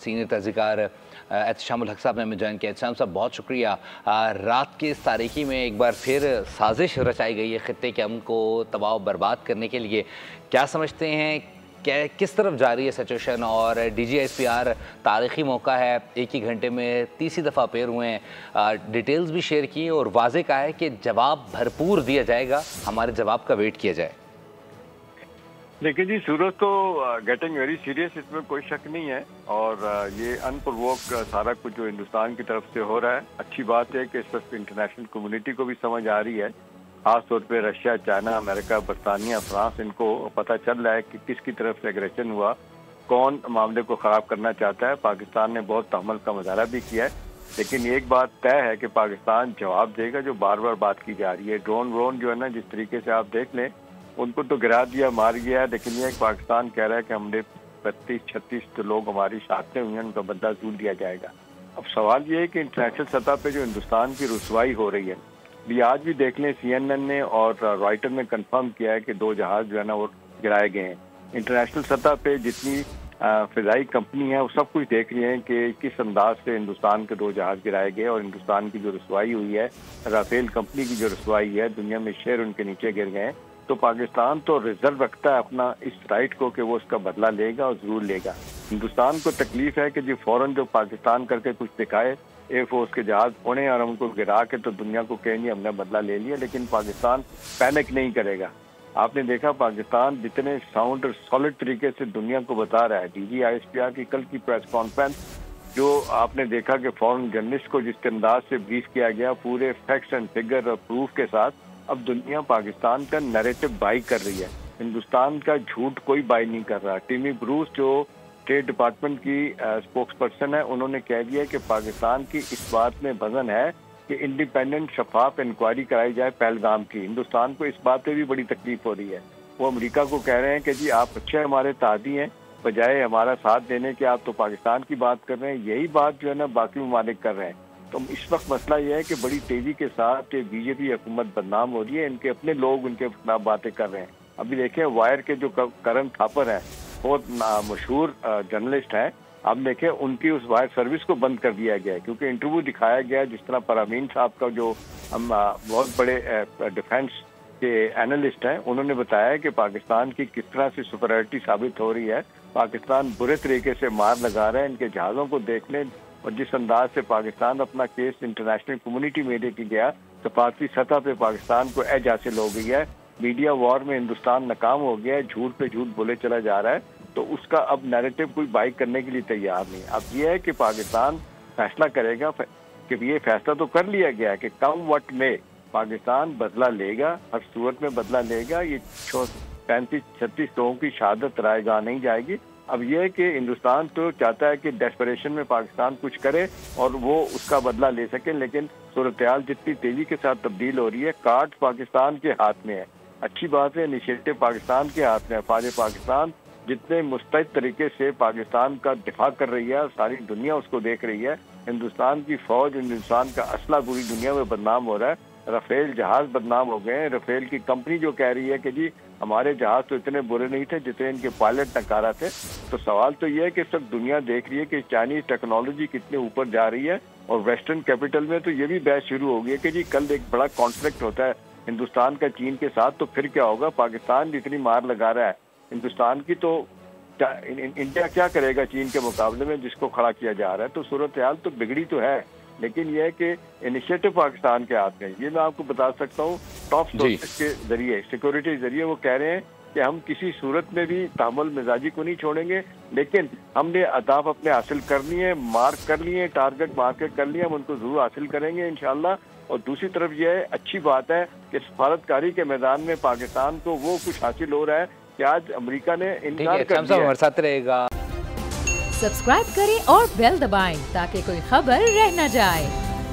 Senior तहज़ीकार एहतशामुल हक साहब ने हमें ज्वाइन किया। एहतशाम साहब बहुत शुक्रिया। रात की इस तारीकी में एक बार फिर साजिश रचाई गई है ख़ित्ते के अमन को तबाह बर्बाद करने के लिए। क्या समझते हैं, क्या किस तरफ जा रही है सिचुएशन? और DGISPR तारीख़ी मौका है, एक ही घंटे में 30 दफ़ा अपेयर हुए हैं, डिटेल्स भी शेयर की और वाज़े कहा है कि जवाब भरपूर दिया जाएगा, हमारे जवाब का वेट किया जाए। देखिए जी, सूरत तो गेटिंग वेरी सीरियस, इसमें कोई शक नहीं है। और ये अनप्रोवोक सारा कुछ जो हिंदुस्तान की तरफ से हो रहा है, अच्छी बात है कि इस वक्त इंटरनेशनल कम्युनिटी को भी समझ आ रही है, खास तौर पे रशिया, चाइना, अमेरिका, बरतानिया, फ्रांस, इनको पता चल रहा है कि किसकी तरफ से एग्रेशन हुआ, कौन मामले को ख़राब करना चाहता है। पाकिस्तान ने बहुत तहम्मुल का मुजाहरा भी किया है, लेकिन एक बात तय है कि पाकिस्तान जवाब देगा। जो बार बार बात की जा रही है, ड्रोन व्रोन जो है ना, जिस तरीके से आप देख लें, उनको तो गिरा दिया, मार गया है, लेकिन ये पाकिस्तान कह रहा है कि हमने 35-36 तो लोग हमारी शहादतें हुई हैं, उनका बदला जरूर दिया जाएगा। अब सवाल ये है कि इंटरनेशनल सतह पे जो हिंदुस्तान की रुसवाई हो रही है, भी आज भी देख लें, CNN ने और रॉयटर ने कंफर्म किया है कि 2 जहाज जो है ना वो गिराए गए हैं। इंटरनेशनल सतह पे जितनी फिजाई कंपनी है वो सब कुछ देख रही है कि किस अंदाज से हिंदुस्तान के 2 जहाज गिराए गए, और हिंदुस्तान की जो रुसवाई हुई है, राफेल कंपनी की जो रुसवाई है, दुनिया में शेयर उनके नीचे गिर गए हैं। तो पाकिस्तान तो रिजर्व रखता है अपना इस राइट को कि वो उसका बदला लेगा और जरूर लेगा। हिंदुस्तान को तकलीफ है कि जी फौरन जो पाकिस्तान करके कुछ दिखाए, एयरफोर्स के जहाज उड़े और उनको गिरा के तो दुनिया को कहेंगे हमने बदला ले लिया, लेकिन पाकिस्तान पैनिक नहीं करेगा। आपने देखा पाकिस्तान जितने साउंड और सॉलिड तरीके से दुनिया को बता रहा है। DGISPR की कल की प्रेस कॉन्फ्रेंस जो आपने देखा कि फॉरेन जर्नलिस्ट को जिस अंदाज से ब्रीफ किया गया, पूरे फैक्ट्स एंड फिगर और प्रूफ के साथ, अब दुनिया पाकिस्तान का नैरेटिव बाई कर रही है, हिंदुस्तान का झूठ कोई बाई नहीं कर रहा। टिमी ब्रूस जो स्टेट डिपार्टमेंट की स्पोक्स पर्सन है, उन्होंने कह दिया कि पाकिस्तान की इस बात में वजन है कि इंडिपेंडेंट शफाफ इंक्वायरी कराई जाए पहलगाम की। हिंदुस्तान को इस बात पे भी बड़ी तकलीफ हो रही है। वो अमेरिका को कह रहे हैं कि जी आप अच्छे हमारे तादी हैं, बजाय हमारा साथ देने के आप तो पाकिस्तान की बात कर रहे हैं। यही बात जो है ना बाकी ममालिक कर रहे हैं। तो इस वक्त मसला यह है कि बड़ी तेजी के साथ BJP हुकूमत बदनाम हो रही है, इनके अपने लोग उनके खिलाफ बातें कर रहे हैं। अभी देखें, वायर के जो करण थापर हैं, बहुत मशहूर जर्नलिस्ट हैं, अब देखें उनकी उस वायर सर्विस को बंद कर दिया गया है, क्योंकि इंटरव्यू दिखाया गया जिस तरह परमीन साहब का, जो हम बहुत बड़े डिफेंस के एनालिस्ट हैं, उन्होंने बताया कि पाकिस्तान की किस तरह से सुपरियॉरिटी साबित हो रही है। पाकिस्तान बुरे तरीके से मार लगा रहा है, इनके जहाज़ों को देख लें, और जिस अंदाज से पाकिस्तान अपना केस इंटरनेशनल कम्युनिटी में लेके गया, सफारती सतह पे पाकिस्तान को एज हासिल हो गई है। मीडिया वॉर में हिंदुस्तान नाकाम हो गया है, झूठ पे झूठ बोले चला जा रहा है, तो उसका अब नैरेटिव कोई बाइक करने के लिए तैयार नहीं। अब ये है कि पाकिस्तान फैसला करेगा कि ये फैसला तो कर लिया गया है कि कम वट में पाकिस्तान बदला लेगा, हर सूरत में बदला लेगा। ये 35-36 लोगों की शहादत रायगाह नहीं जाएगी। अब यह है कि हिंदुस्तान तो चाहता है कि डेस्परेशन में पाकिस्तान कुछ करे और वो उसका बदला ले सके, लेकिन सूरत-ए-हाल जितनी तेजी के साथ तब्दील हो रही है, कार्ड पाकिस्तान के हाथ में है। अच्छी बात है, इनिशिएटिव पाकिस्तान के हाथ में है। फौज पाकिस्तान जितने मुस्तैद तरीके से पाकिस्तान का दिफा कर रही है, सारी दुनिया उसको देख रही है। हिंदुस्तान की फौज, हिंदुस्तान का असला पूरी दुनिया में बदनाम हो रहा है। राफेल जहाज बदनाम हो गए हैं। राफेल की कंपनी जो कह रही है कि जी हमारे जहाज तो इतने बुरे नहीं थे जितने इनके पायलट नकारा थे। तो सवाल तो ये है कि सब दुनिया देख रही है कि चाइनीज टेक्नोलॉजी कितने ऊपर जा रही है, और वेस्टर्न कैपिटल में तो ये भी बहस शुरू हो गई है कि जी कल एक बड़ा कॉन्फ्लिक्ट होता है हिंदुस्तान का चीन के साथ, तो फिर क्या होगा। पाकिस्तान जितनी मार लगा रहा है हिंदुस्तान की, तो इंडिया क्या करेगा चीन के मुकाबले में जिसको खड़ा किया जा रहा है। तो सूरत हाल तो बिगड़ी तो है, लेकिन यह है कि इनिशिएटिव पाकिस्तान के हाथ में। ये मैं आपको बता सकता हूँ, टॉप सोर्सेस के जरिए, सिक्योरिटी के जरिए वो कह रहे हैं कि हम किसी सूरत में भी तहम्मुल मिजाजी को नहीं छोड़ेंगे, लेकिन हमने अहदाफ अपने हासिल करनी है, मार्क कर लिए, टारगेट मार्केट कर लिए, हम उनको जरूर हासिल करेंगे इंशाल्लाह। और दूसरी तरफ यह है, अच्छी बात है कि सफारतकारी के मैदान में पाकिस्तान को वो कुछ हासिल हो रहा है कि आज अमेरिका ने इनकार कर दिया। हमारे साथ रहेगा। सब्सक्राइब करें और बेल दबाएं ताकि कोई खबर रह न जाए।